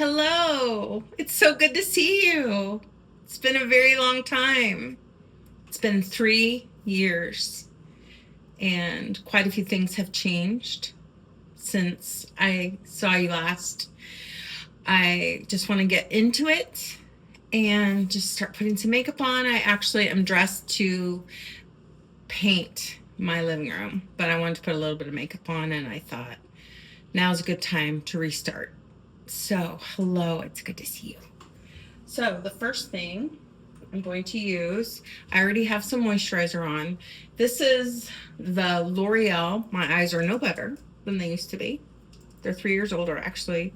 Hello. It's so good to see you. It's been a very long time. It's been 3 years, and quite a few things have changed since I saw you last. I just want to get into it and just start putting some makeup on. I actually am dressed to paint my living room, but I wanted to put a little bit of makeup on, and I thought now's a good time to restart. So, hello, it's good to see you. So, the first thing I'm going to use, I already have some moisturizer on. This is the L'Oreal. My eyes are no better than they used to be. They're 3 years older, actually.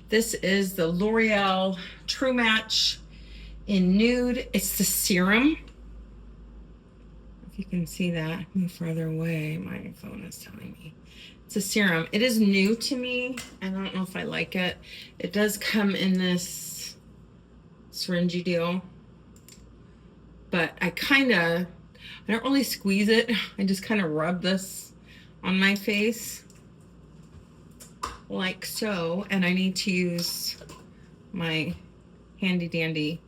This is the L'Oreal True Match in Nude. It's the serum. If you can see that, move further away. My phone is telling me. It's a serum. It is new to me. I don't know if I like it. It does come in this syringe deal, but I don't really squeeze it. I just kind of rub this on my face like so, and I need to use my handy dandy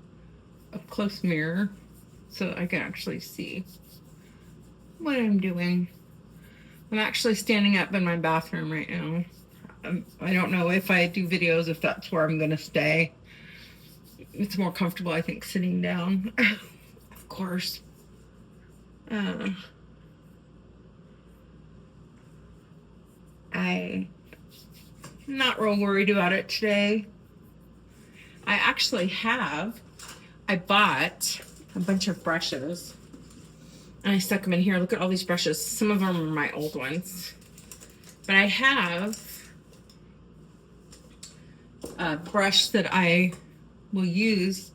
up close mirror so I can actually see what I'm doing. I'm actually standing up in my bathroom right now. I don't know if I do videos if that's where I'm gonna stay. It's more comfortable, I think, sitting down. Of course. I'm not real worried about it today. I bought a bunch of brushes and I stuck them in here. Look at all these brushes. Some of them are my old ones. But I have a brush that I will use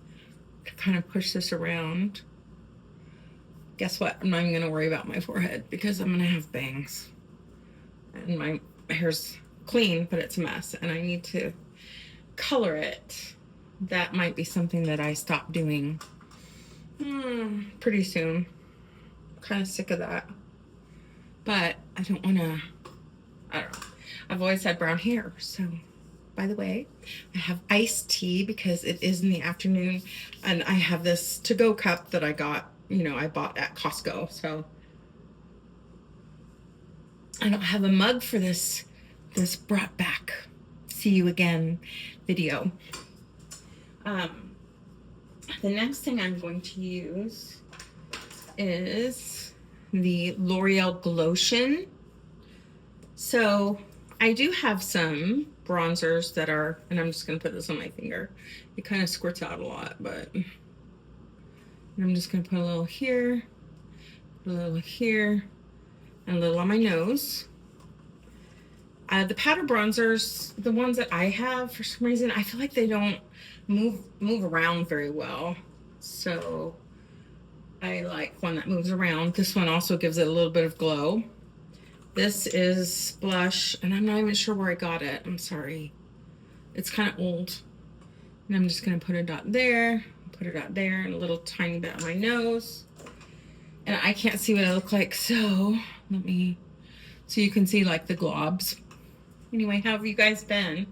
to kind of push this around. Guess what? I'm not even going to worry about my forehead because I'm going to have bangs. And my hair's clean, but it's a mess. And I need to color it. That might be something that I stop doing pretty soon. I'm kind of sick of that. But I don't want to, I don't know. I've always had brown hair. So, by the way, I have iced tea because it is in the afternoon. And I have this to-go cup that I got, I bought at Costco. So, I don't have a mug for this brought back see you again video. The next thing I'm going to use is the L'Oreal Glotion. So I do have some bronzers that are, and I'm just going to put this on my finger. It kind of squirts out a lot, but I'm just going to put a little here, a little here, and a little on my nose. The powder bronzers, the ones that I have, for some reason, I feel like they don't move around very well. So I like one that moves around. This one also gives it a little bit of glow. This is blush, and I'm not even sure where I got it. I'm sorry. It's kind of old. And I'm just going to put a dot there, put a dot there, and a little tiny bit on my nose. And I can't see what I look like, so so you can see like the globs. Anyway, how have you guys been?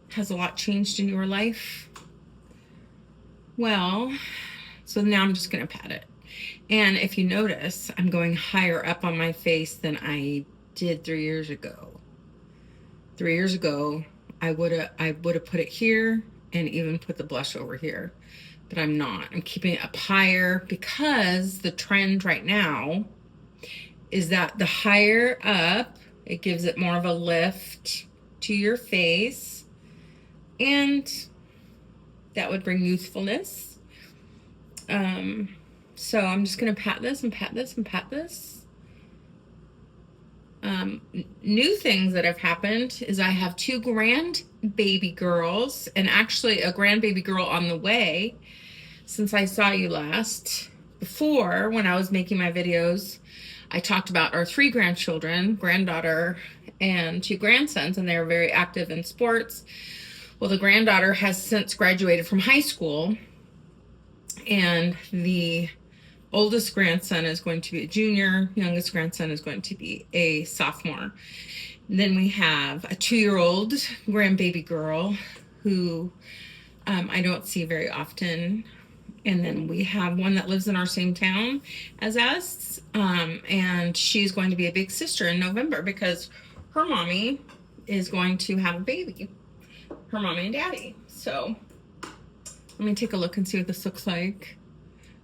Has a lot changed in your life? Well, so now I'm just going to pat it. And if you notice, I'm going higher up on my face than I did 3 years ago. 3 years ago, I would have put it here and even put the blush over here. But I'm not. I'm keeping it up higher because the trend right now is that the higher up, it gives it more of a lift to your face, and that would bring youthfulness. So I'm just going to pat this and pat this and pat this. New things that have happened is I have 2 grandbaby girls, and actually a grandbaby girl on the way since I saw you last. Before, when I was making my videos, I talked about our 3 grandchildren, granddaughter and 2 grandsons, and they were very active in sports. Well, the granddaughter has since graduated from high school, and the oldest grandson is going to be a junior, youngest grandson is going to be a sophomore. Then we have a 2-year-old grandbaby girl who I don't see very often. And then we have one that lives in our same town as us. And she's going to be a big sister in November because her mommy is going to have a baby. Her mommy and daddy. So let me take a look and see what this looks like.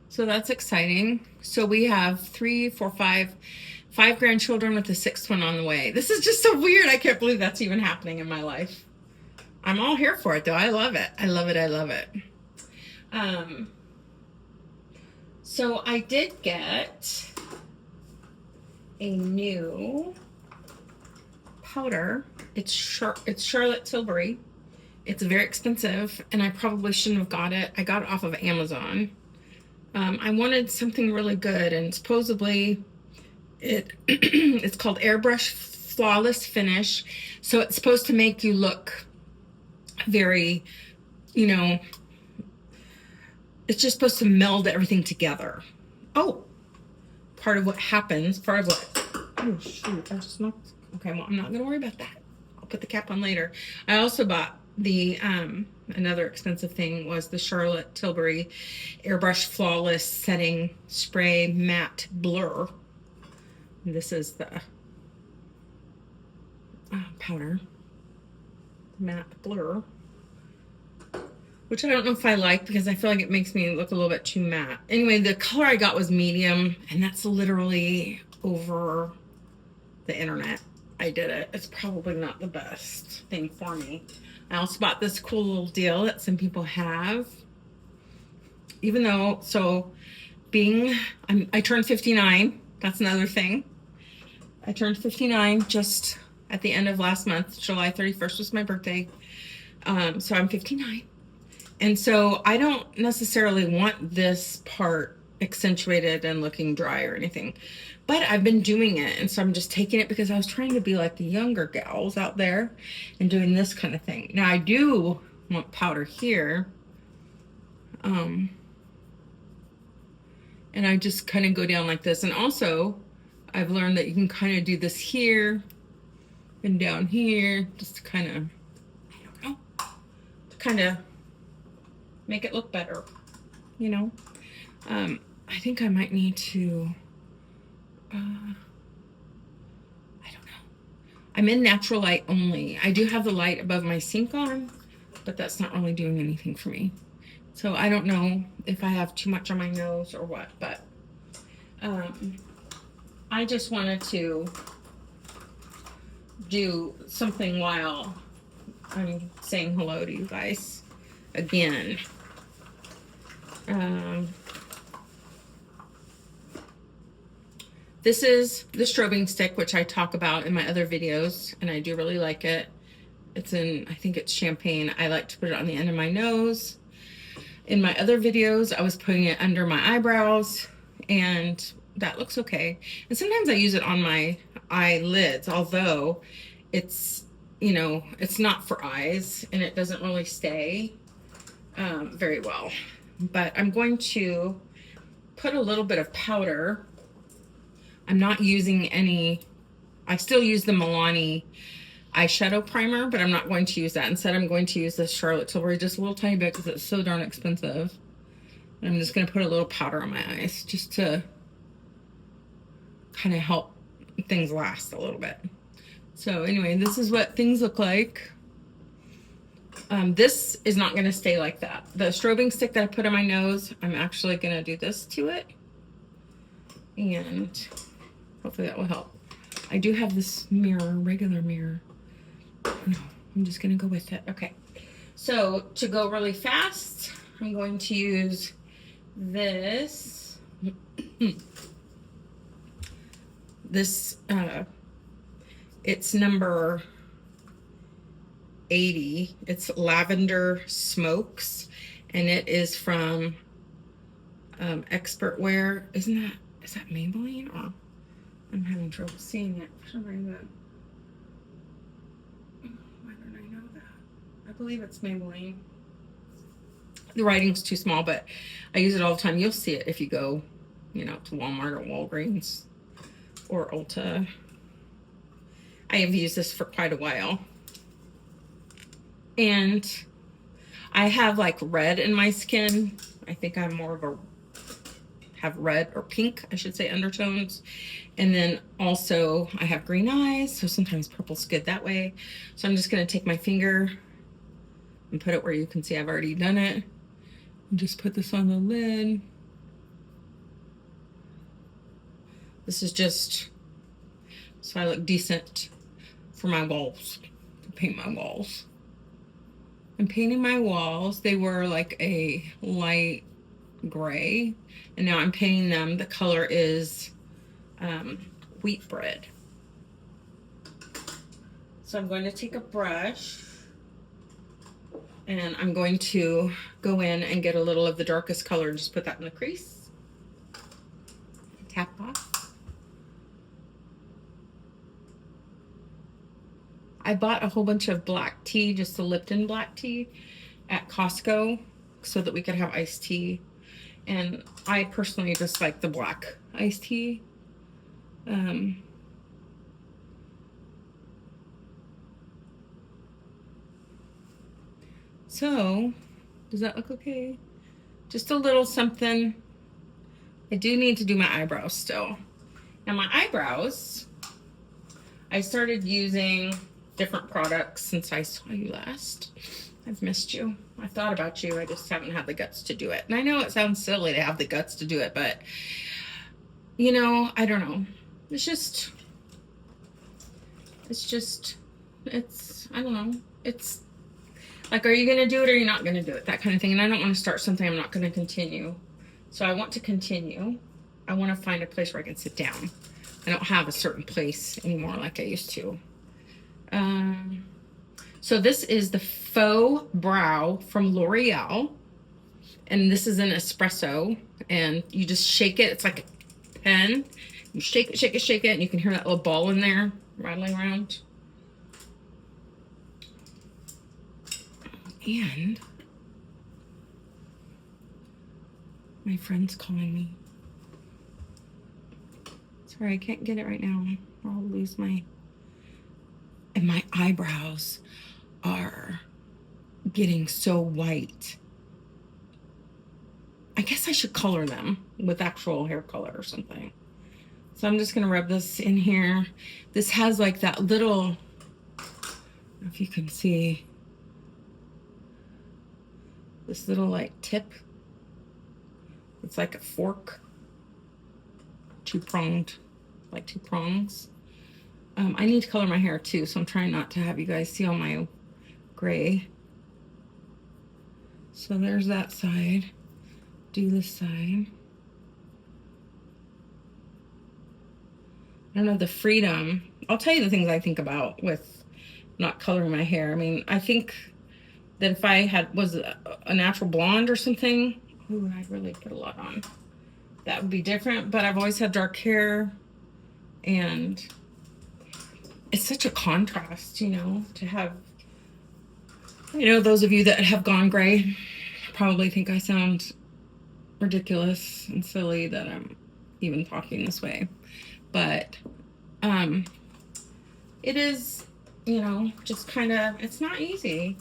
So that's exciting. So we have 3, 4, 5 grandchildren with the 6th one on the way. This is just so weird. I can't believe that's even happening in my life. I'm all here for it though. I love it. I love it. I love it. So I did get a new powder. It's Charlotte Tilbury. It's very expensive, and I probably shouldn't have got it. I got it off of Amazon. I wanted something really good, and supposedly it's called Airbrush Flawless Finish. So it's supposed to make you look very, you know, it's just supposed to meld everything together. Oh, part of what happens, oh shoot, I just knocked. Okay, well, I'm not gonna worry about that. I'll put the cap on later. I also bought the, another expensive thing was the Charlotte Tilbury Airbrush Flawless Setting Spray Matte Blur. This is the powder, matte blur, which I don't know if I like because I feel like it makes me look a little bit too matte. Anyway, the color I got was medium, and that's literally over the internet. I did it. It's probably not the best thing for me. I also bought this cool little deal that some people have. Even though, so I turned 59. That's another thing. I turned 59 just at the end of last month. July 31st was my birthday. So I'm 59. And so I don't necessarily want this part accentuated and looking dry or anything, but I've been doing it. And so I'm just taking it because I was trying to be like the younger gals out there and doing this kind of thing. Now I do want powder here. And I just kind of go down like this. And also I've learned that you can kind of do this here and down here, just to kind of, I don't know, to kind of make it look better, you know. I think I might need to, I don't know. I'm in natural light only. I do have the light above my sink on, but that's not really doing anything for me. So I don't know if I have too much on my nose or what, but I just wanted to do something while I'm saying hello to you guys again. This is the strobing stick, which I talk about in my other videos, and I do really like it. It's in, I think it's champagne. I like to put it on the end of my nose. In my other videos, I was putting it under my eyebrows, and that looks okay. And sometimes I use it on my eyelids, although it's, you know, it's not for eyes, and it doesn't really stay very well. But I'm going to put a little bit of powder. I'm not using any, I still use the Milani eyeshadow primer, but I'm not going to use that. Instead, I'm going to use this Charlotte Tilbury just a little tiny bit because it's so darn expensive. And I'm just going to put a little powder on my eyes just to kind of help things last a little bit. So anyway, this is what things look like. This is not going to stay like that. The strobing stick that I put on my nose, I'm actually going to do this to it. And hopefully that will help. I do have this mirror, regular mirror. No, I'm just going to go with it. Okay. So to go really fast, I'm going to use this. This, it's number 80. It's Lavender Smokes, and it is from Expert Wear. Is that Maybelline? Or I'm having trouble seeing it for some reason. Why don't I know that? I believe it's Maybelline. The writing's too small, but I use it all the time. You'll see it if you go, you know, to Walmart or Walgreens or Ulta. I have used this for quite a while. And I have like red in my skin. I think I'm more of a, have red or pink, I should say, undertones. And then also I have green eyes, so sometimes purple's good that way. So I'm just gonna take my finger and put it where you can see I've already done it. And just put this on the lid. This is just so I look decent for my walls, to paint my walls. I'm painting my walls. They were like a light gray, and now I'm painting them. The color is wheat bread. So I'm going to take a brush and I'm going to go in and get a little of the darkest color and just put that in the crease. Tap off. I bought a whole bunch of black tea, just the Lipton black tea at Costco so that we could have iced tea. And I personally just like the black iced tea. So, does that look okay? Just a little something. I do need to do my eyebrows still. Now my eyebrows, I started using different products since I saw you last. I've missed you. I thought about you. I just haven't had the guts to do it. And I know it sounds silly to have the guts to do it, but you know, I don't know. It's I don't know. It's like, are you going to do it or are you not going to do it? That kind of thing. And I don't want to start something I'm not going to continue. So I want to continue. I want to find a place where I can sit down. I don't have a certain place anymore like I used to. So this is the Faux Brow from L'Oreal. And this is an espresso. And you just shake it. It's like a pen. You shake it, shake it, shake it. And you can hear that little ball in there rattling around. And my friend's calling me. Sorry, I can't get it right now, or I'll lose my... And my eyebrows are getting so white. I guess I should color them with actual hair color or something. So I'm just gonna rub this in here. This has like that little, I don't know if you can see, this little like tip. It's like a fork, two-pronged, like two prongs. I need to color my hair too, so I'm trying not to have you guys see all my gray. So there's that side. Do this side. I don't know, the freedom. I'll tell you the things I think about with not coloring my hair. I mean, I think that if I was a natural blonde or something, ooh, I'd really put a lot on. That would be different, but I've always had dark hair, and it's such a contrast, you know, to have, you know, those of you that have gone gray probably think I sound ridiculous and silly that I'm even talking this way. But it is, you know, just kind of, it's not easy.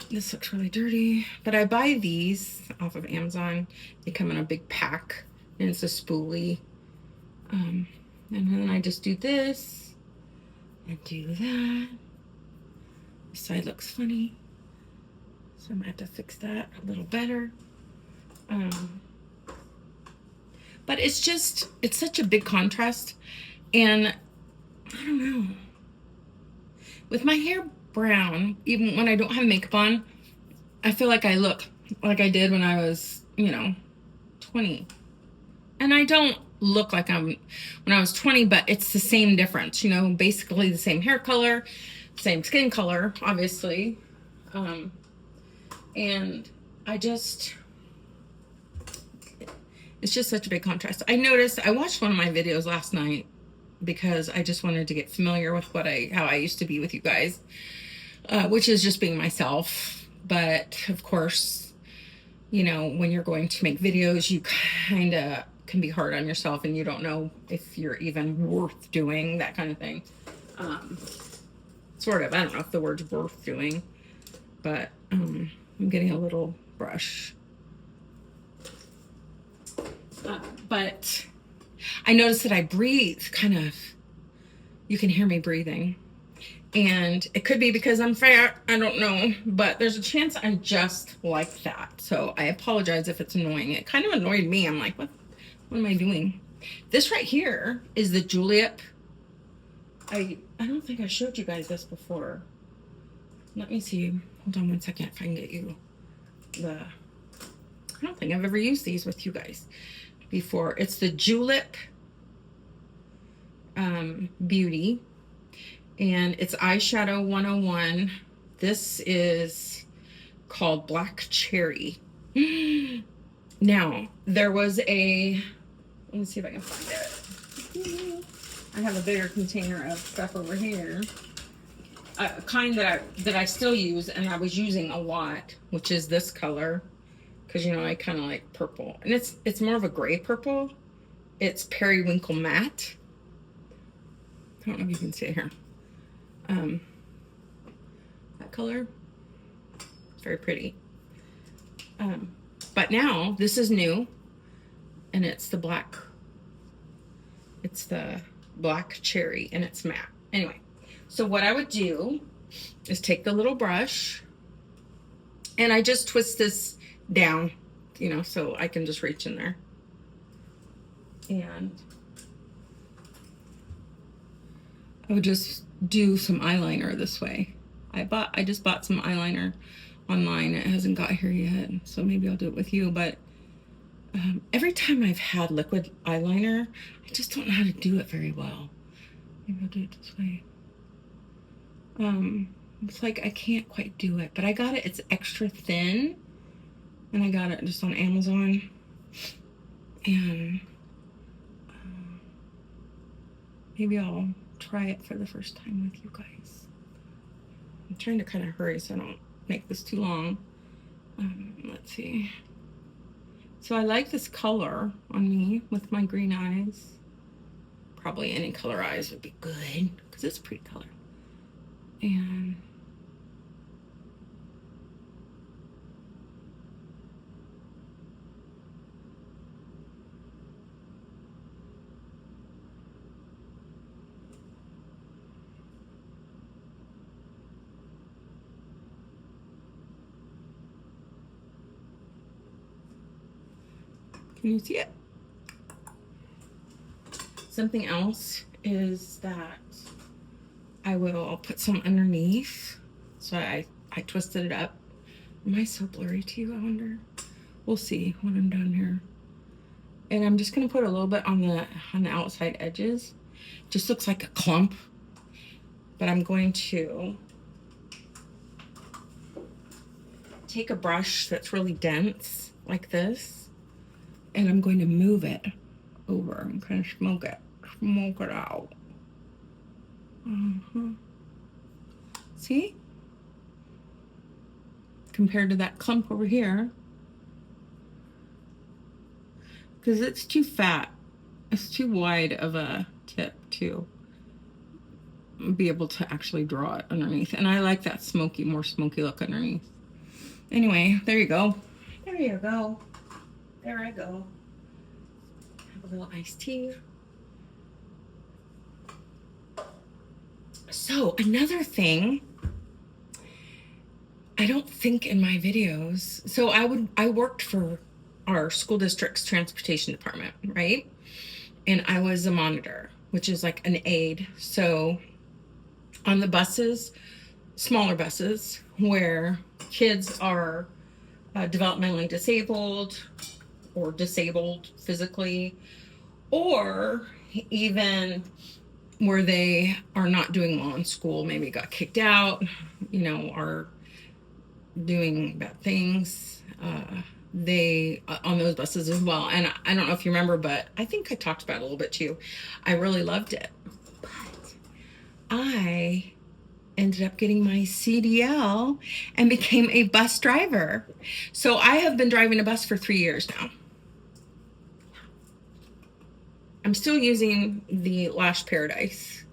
This looks really dirty, but I buy these off of Amazon. They come in a big pack, and it's a spoolie. And then I just do this and do that. This side looks funny, so I'm gonna have to fix that a little better. But it's such a big contrast, and I don't know. With my hair brown, even when I don't have makeup on, I feel like I look like I did when I was, you know, 20. And I don't look like I'm when I was 20, but it's the same difference, you know, basically the same hair color, same skin color, obviously. And it's just such a big contrast. I watched one of my videos last night because I just wanted to get familiar with how I used to be with you guys, which is just being myself. But of course, you know, when you're going to make videos, you kind of can be hard on yourself, and you don't know if you're even worth doing, that kind of thing. Sort of. I don't know if the word's worth doing. but I'm getting a little brush. But I noticed that I breathe kind of, you can hear me breathing. And it could be because I'm fat, I don't know, but there's a chance I'm just like that. So I apologize if it's annoying. It kind of annoyed me. I'm like, what am I doing? This right here is the julep. I don't think I showed you guys this before. Let me see. Hold on one second if I can get you I don't think I've ever used these with you guys before. It's the Julep Beauty, and it's eyeshadow 101. This is called Black Cherry. Now, there was let me see if I can find it. I have a bigger container of stuff over here. A kind that I still use and I was using a lot, which is this color. Because, you know, I kind of like purple. And it's more of a gray purple. It's Periwinkle Matte. I don't know if you can see it here. That color. It's very pretty. But now, this is new. And it's the black cherry. And it's matte. Anyway, so what I would do is take the little brush. And I just twist this down, you know, so I can just reach in there. And I would just do some eyeliner this way. I just bought some eyeliner online. It hasn't got here yet, so maybe I'll do it with you. But every time I've had liquid eyeliner, I just don't know how to do it very well. Maybe I'll do it this way. It's like I can't quite do it, but I got it. It's extra thin. And I got it just on Amazon. And maybe I'll try it for the first time with you guys. I'm trying to kind of hurry so I don't make this too long. Let's see. So I like this color on me with my green eyes. Probably any color eyes would be good because it's a pretty color. And can you see it? Something else is that I will put some underneath. So I twisted it up. Am I so blurry to you, I wonder? We'll see when I'm done here. And I'm just gonna put a little bit on the outside edges. Just looks like a clump. But I'm going to take a brush that's really dense, like this. And I'm going to move it over and kind of smoke it out. See? Compared to that clump over here. Because it's too fat. It's too wide of a tip to be able to actually draw it underneath. And I like that more smoky look underneath. Anyway, there you go. There you go. There I go. Have a little iced tea. So another thing, I don't think in my videos, so I worked for our school district's transportation department, right? And I was a monitor, which is like an aide. So on the buses, smaller buses, where kids are developmentally disabled or disabled physically, or even where they are not doing well in school, maybe got kicked out, you know, are doing bad things, they on those buses as well. And I don't know if you remember, but I think I talked about it a little bit too. I really loved it, but I ended up getting my CDL and became a bus driver. So I have been driving a bus for 3 years now. I'm still using the Lash Paradise.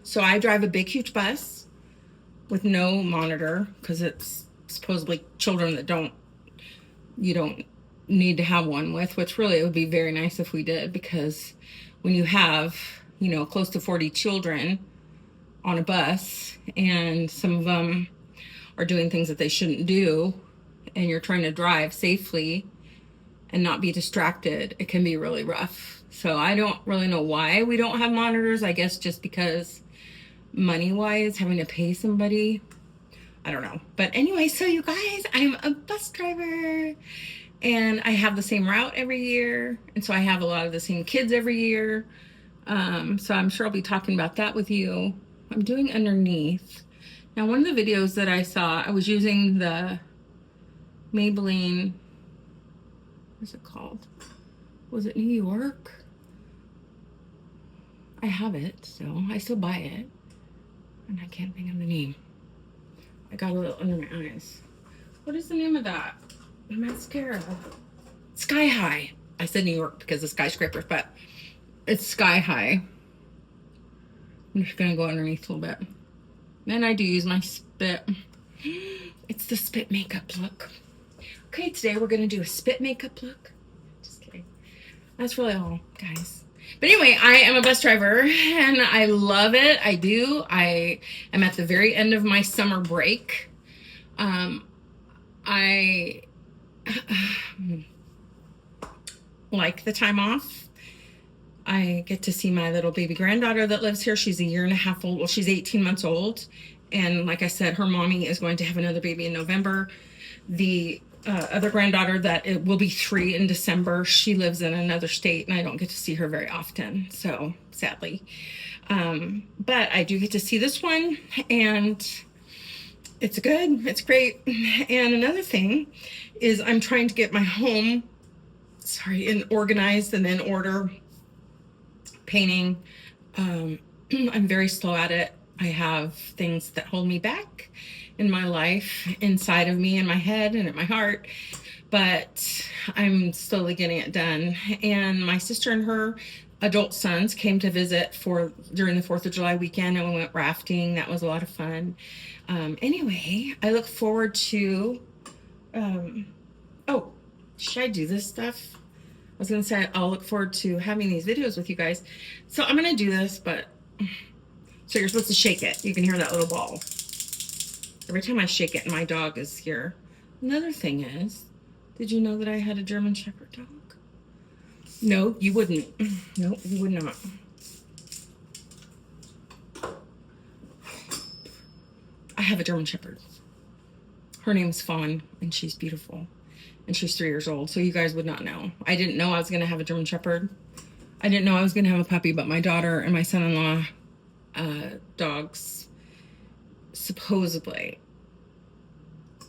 So I drive a big, huge bus. with no monitor, because it's supposedly children that you don't need to have one with, which really it would be very nice if we did, because when you have, close to 40 children on a bus and some of them are doing things that they shouldn't do, and you're trying to drive safely and not be distracted, it can be really rough. So I don't really know why we don't have monitors. I guess just because money-wise, having to pay somebody, I don't know. But anyway, so you guys, I'm a bus driver and I have the same route every year. And so I have a lot of the same kids every year. So I'm sure I'll be talking about that with you. I'm doing underneath. Now, one of the videos that I saw, I was using the Maybelline, what's it called? Was it New York? I have it, so I still buy it. And I can't think of the name. I got a little under my eyes. What is the name of that? The mascara. Sky High. I said New York because of skyscrapers, but it's Sky High. I'm just gonna go underneath a little bit. Then I do use my spit. It's the spit makeup look. Okay, today we're gonna do a spit makeup look. Just kidding. That's really all, guys. But anyway, I am a bus driver and I love it. I do. I am at the very end of my summer break. I like the time off. I get to see my little baby granddaughter that lives here. She's a year and a half old. Well, she's 18 months old. And like I said, her mommy is going to have another baby in November. The other granddaughter that it will be 3 in December, she lives in another state and I don't get to see her very often. So sadly, but I do get to see this one and it's good. It's great. And another thing is I'm trying to get my home, organized and in order. Painting. I'm very slow at it. I have things that hold me back in my life, inside of me, in my head and in my heart, but I'm slowly getting it done. And my sister and her adult sons came to visit during the 4th of July weekend, and we went rafting. That was a lot of fun. Anyway, I look forward to, oh, should I do this stuff? I was going to say I'll look forward to having these videos with you guys. So I'm going to do this, but so you're supposed to shake it. You can hear that little ball. Every time I shake it, and my dog is here. Another thing is, did you know that I had a German Shepherd dog? No, you wouldn't. No, you would not. I have a German Shepherd. Her name's Fawn, and she's beautiful. And she's 3 years old, so you guys would not know. I didn't know I was going to have a German Shepherd. I didn't know I was going to have a puppy, but my daughter and my son-in-law dogs, supposedly.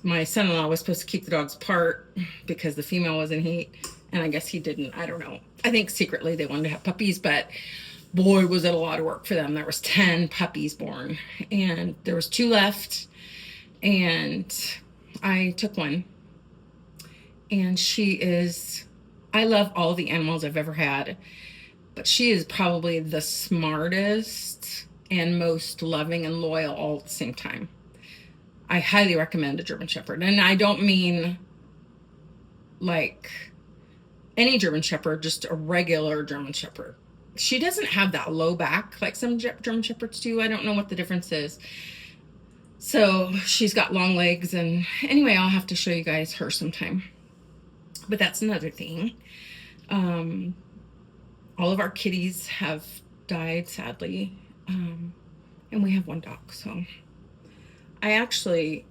My son-in-law was supposed to keep the dogs apart because the female was in heat, and I guess he didn't. I don't know. I think secretly they wanted to have puppies, but boy, was it a lot of work for them. There was 10 puppies born, and there was 2 left, and I took one. And I love all the animals I've ever had, but she is probably the smartest and most loving and loyal all at the same time. I highly recommend a German Shepherd. And I don't mean like any German Shepherd, just a regular German Shepherd. She doesn't have that low back like some German Shepherds do. I don't know what the difference is. So she's got long legs, and anyway, I'll have to show you guys her sometime. But that's another thing. All of our kitties have died, sadly. And we have 1 dog. So I actually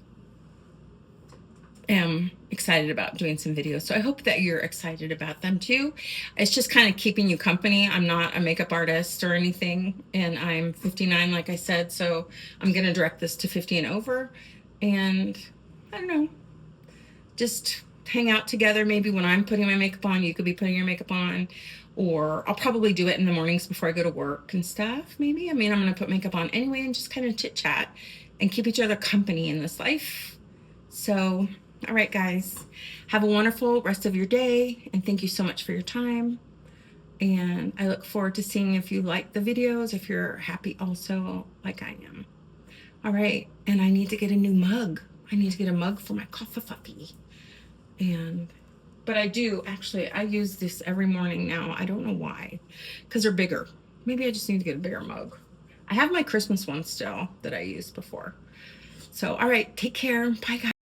am excited about doing some videos. So I hope that you're excited about them too. It's just kind of keeping you company. I'm not a makeup artist or anything. And I'm 59, like I said. So I'm going to direct this to 50 and over. And I don't know. Just hang out together. Maybe when I'm putting my makeup on, you could be putting your makeup on, or I'll probably do it in the mornings before I go to work and stuff. Maybe, I mean, I'm going to put makeup on anyway and just kind of chit chat and keep each other company in this life. So, all right, guys, have a wonderful rest of your day. And thank you so much for your time. And I look forward to seeing if you like the videos, if you're happy also like I am. All right, and I need to get a new mug. I need to get a mug for my coffee puppy. But I do actually, I use this every morning now. I don't know why, because they're bigger. Maybe I just need to get a bigger mug. I have my Christmas one still that I used before. So, all right, take care. Bye, guys.